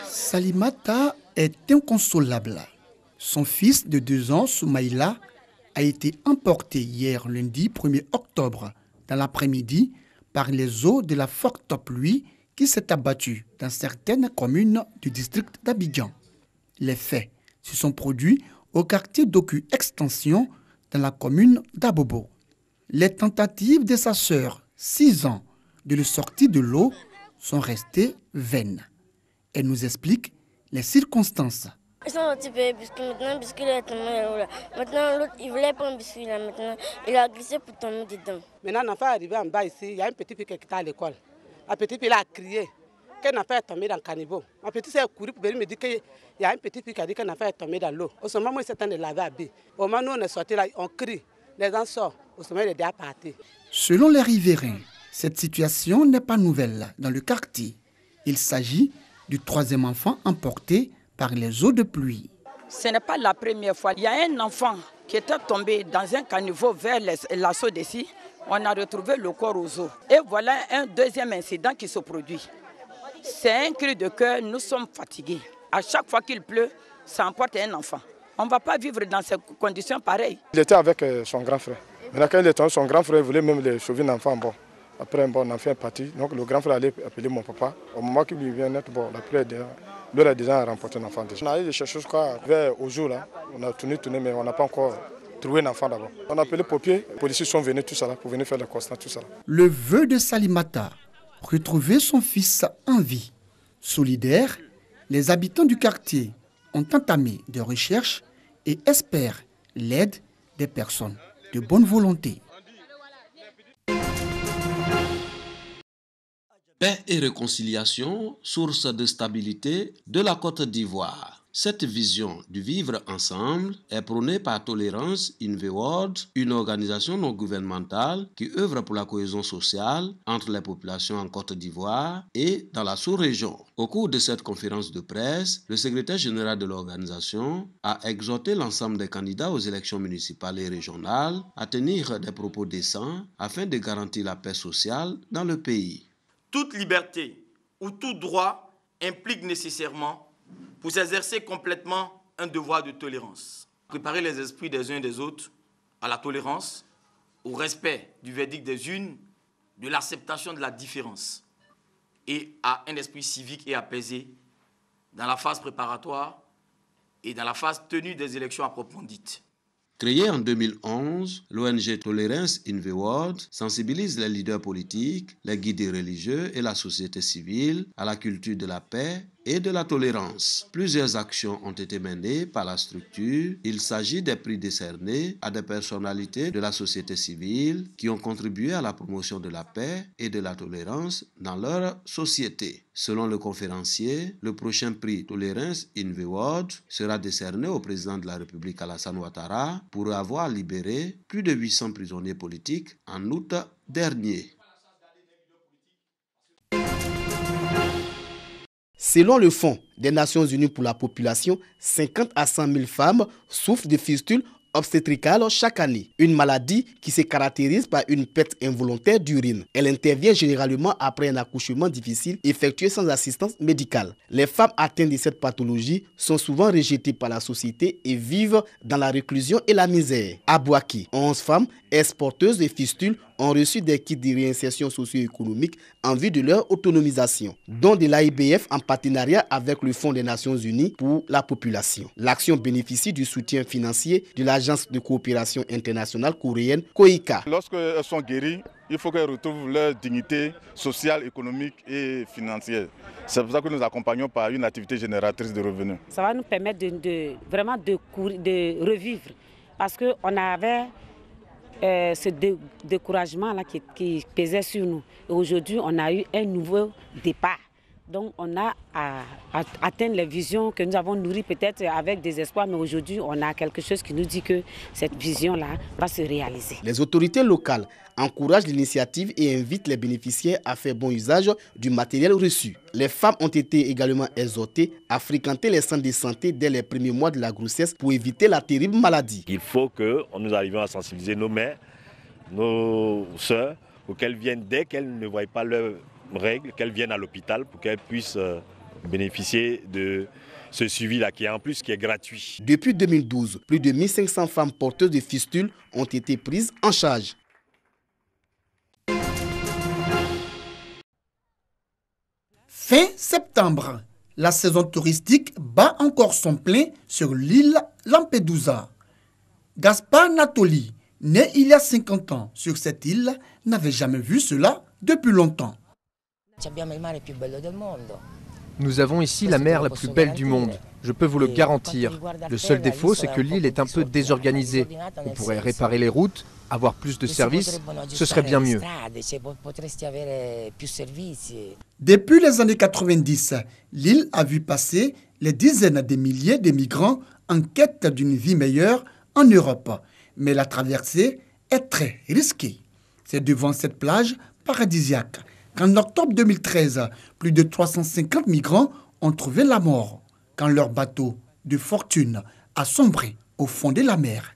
Salimata est inconsolable. Son fils de 2 ans, Soumaïla, a été emporté hier lundi 1er octobre dans l'après-midi par les eaux de la forte pluie qui s'est abattue dans certaines communes du district d'Abidjan. Les faits se sont produits au quartier d'Oku Extension dans la commune d'Abobo. Les tentatives de sa sœur, 6 ans, de le sortir de l'eau sont restées vaines. Elle nous explique les circonstances. Ils sont un petit peu biscuit, maintenant le biscuit est tombé là. Maintenant l'autre il voulait prendre un biscuit là, maintenant il a glissé pour tomber dedans. Maintenant l'enfant est arrivé en bas ici, il y a un petit fille qui était à l'école. Un petit fille a crié qu'un enfant est tombé dans le caniveau. Un petit fille a couru pour venir me dire qu'il y a un petit fille qui a dit qu'un enfant est tombé dans l'eau. Au moment où il s'est de laver à billes, au moment où on est sorti là, on crie, les gens sortent, au moment où il est déjà parti. Selon les riverains, cette situation n'est pas nouvelle dans le quartier. Il s'agit du 3e enfant emporté par les eaux de pluie. Ce n'est pas la première fois. Il y a un enfant qui était tombé dans un caniveau vers l'assaut d'ici. On a retrouvé le corps aux eaux. Et voilà un deuxième incident qui se produit. C'est un cri de cœur, nous sommes fatigués. À chaque fois qu'il pleut, ça emporte un enfant. On ne va pas vivre dans ces conditions pareilles. Il était avec son grand frère. Maintenant, quand il est tombé, son grand frère voulait même le sauver l'enfant. Bon. Après, l'enfant est parti. Donc le grand frère allait appeler mon papa. Au moment qu'il lui vient net, la pluie est déjà... L'heure a déjà remporté un enfant. On a allé chercher vers au jour là. On a tourné, mais on n'a pas encore trouvé un enfant d'abord. On a appelé les pompiers, les policiers sont venus tout ça là, pour venir faire le constat, tout ça là. Le vœu de Salimata, retrouver son fils en vie. Solidaires, les habitants du quartier ont entamé des recherches et espèrent l'aide des personnes de bonne volonté. Paix et réconciliation, source de stabilité de la Côte d'Ivoire. Cette vision du vivre ensemble est prônée par Tolérance in the World, une organisation non gouvernementale qui œuvre pour la cohésion sociale entre les populations en Côte d'Ivoire et dans la sous-région. Au cours de cette conférence de presse, le secrétaire général de l'organisation a exhorté l'ensemble des candidats aux élections municipales et régionales à tenir des propos décents afin de garantir la paix sociale dans le pays. Toute liberté ou tout droit implique nécessairement, pour s'exercer complètement, un devoir de tolérance. Préparer les esprits des uns et des autres à la tolérance, au respect du verdict des unes, de l'acceptation de la différence et à un esprit civique et apaisé dans la phase préparatoire et dans la phase tenue des élections à proprement dites. Créée en 2011, l'ONG Tolerance in the World sensibilise les leaders politiques, les guides religieux et la société civile à la culture de la paix et de la tolérance. Plusieurs actions ont été menées par la structure. Il s'agit des prix décernés à des personnalités de la société civile qui ont contribué à la promotion de la paix et de la tolérance dans leur société. Selon le conférencier, le prochain prix Tolerance in the World sera décerné au président de la République Alassane Ouattara pour avoir libéré plus de 800 prisonniers politiques en août dernier. Selon le Fonds des Nations Unies pour la population, 50 à 100 000 femmes souffrent de fistules obstétricales chaque année, une maladie qui se caractérise par une perte involontaire d'urine. Elle intervient généralement après un accouchement difficile effectué sans assistance médicale. Les femmes atteintes de cette pathologie sont souvent rejetées par la société et vivent dans la réclusion et la misère. À Bouaki, 11 femmes exporteuses de fistules ont reçu des kits de réinsertion socio-économique en vue de leur autonomisation, dont de l'AIBF en partenariat avec le Fonds des Nations Unies pour la population. L'action bénéficie du soutien financier de l'Agence de coopération internationale coréenne COICA. Lorsqu'elles sont guéries, il faut qu'elles retrouvent leur dignité sociale, économique et financière. C'est pour ça que nous accompagnons par une activité génératrice de revenus. Ça va nous permettre vraiment de revivre parce qu'on avait ce découragement-là qui pesait sur nous. Et aujourd'hui, on a eu un nouveau départ. Donc, on a atteint les visions que nous avons nourries peut-être avec des espoirs, mais aujourd'hui, on a quelque chose qui nous dit que cette vision-là va se réaliser. Les autorités locales encouragent l'initiative et invitent les bénéficiaires à faire bon usage du matériel reçu. Les femmes ont été également exhortées à fréquenter les centres de santé dès les premiers mois de la grossesse pour éviter la terrible maladie. Il faut que nous arrivions à sensibiliser nos mères, nos sœurs, pour qu'elles viennent dès qu'elles ne voient pas leur règle qu'elles viennent à l'hôpital pour qu'elles puissent bénéficier de ce suivi-là, qui est en plus qui est gratuit. Depuis 2012, plus de 1500 femmes porteuses de fistules ont été prises en charge. Fin septembre, la saison touristique bat encore son plein sur l'île Lampedusa. Gaspard Natoli, né il y a 50 ans sur cette île, n'avait jamais vu cela depuis longtemps. Nous avons ici la mer la plus belle du monde, je peux vous le garantir. Le seul défaut, c'est que l'île est un peu désorganisée. On pourrait réparer les routes, avoir plus de services, ce serait bien mieux. Depuis les années 90, l'île a vu passer les dizaines de milliers de migrants en quête d'une vie meilleure en Europe. Mais la traversée est très risquée. C'est devant cette plage paradisiaque qu'en octobre 2013, plus de 350 migrants ont trouvé la mort quand leur bateau de fortune a sombré au fond de la mer.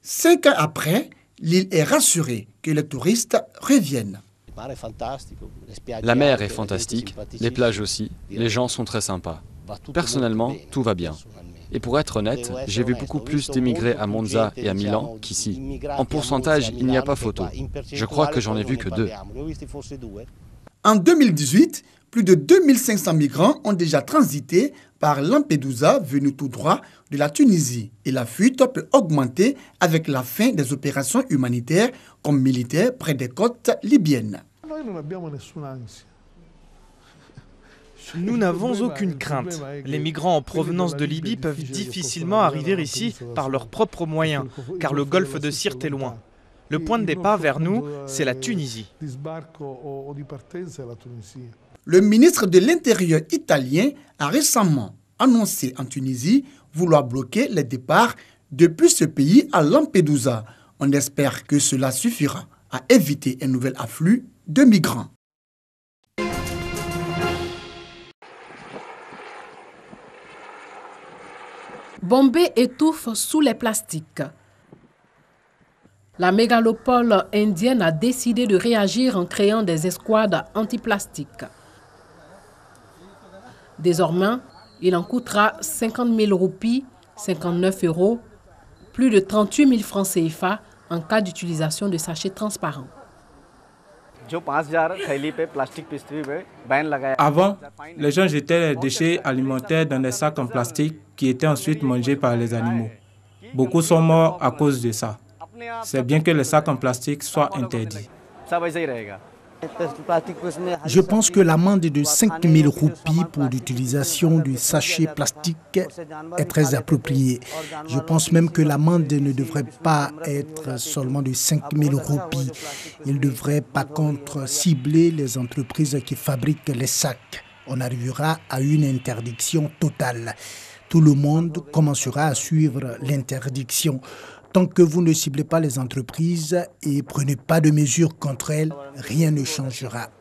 5 ans après, l'île est rassurée que les touristes reviennent. La mer est fantastique, les plages aussi, les gens sont très sympas. Personnellement, tout va bien. Et pour être honnête, j'ai vu beaucoup plus d'émigrés à Monza et à Milan qu'ici. En pourcentage, il n'y a pas photo. Je crois que j'en ai vu que 2. En 2018, plus de 2500 migrants ont déjà transité par Lampedusa, venus tout droit de la Tunisie. Et la fuite peut augmenter avec la fin des opérations humanitaires comme militaires près des côtes libyennes. Nous n'avons aucune crainte. Les migrants en provenance de Libye peuvent difficilement arriver ici par leurs propres moyens, car le golfe de Sirte est loin. Le point de départ vers nous, c'est la Tunisie. Le ministre de l'Intérieur italien a récemment annoncé en Tunisie vouloir bloquer les départs depuis ce pays à Lampedusa. On espère que cela suffira à éviter un nouvel afflux de migrants. Bombay étouffe sous les plastiques. La mégalopole indienne a décidé de réagir en créant des escouades anti-plastique. Désormais, il en coûtera 50 000 roupies, 59 €, plus de 38 000 francs CFA en cas d'utilisation de sachets transparents. Avant, les gens jetaient les déchets alimentaires dans des sacs en plastique qui étaient ensuite mangés par les animaux. Beaucoup sont morts à cause de ça. C'est bien que les sacs en plastique soient interdits. Je pense que l'amende de 5 000 roupies pour l'utilisation du sachet plastique est très appropriée. Je pense même que l'amende ne devrait pas être seulement de 5 000 roupies. Il devrait par contre cibler les entreprises qui fabriquent les sacs. On arrivera à une interdiction totale. Tout le monde commencera à suivre l'interdiction. Tant que vous ne ciblez pas les entreprises et prenez pas de mesures contre elles, rien ne changera.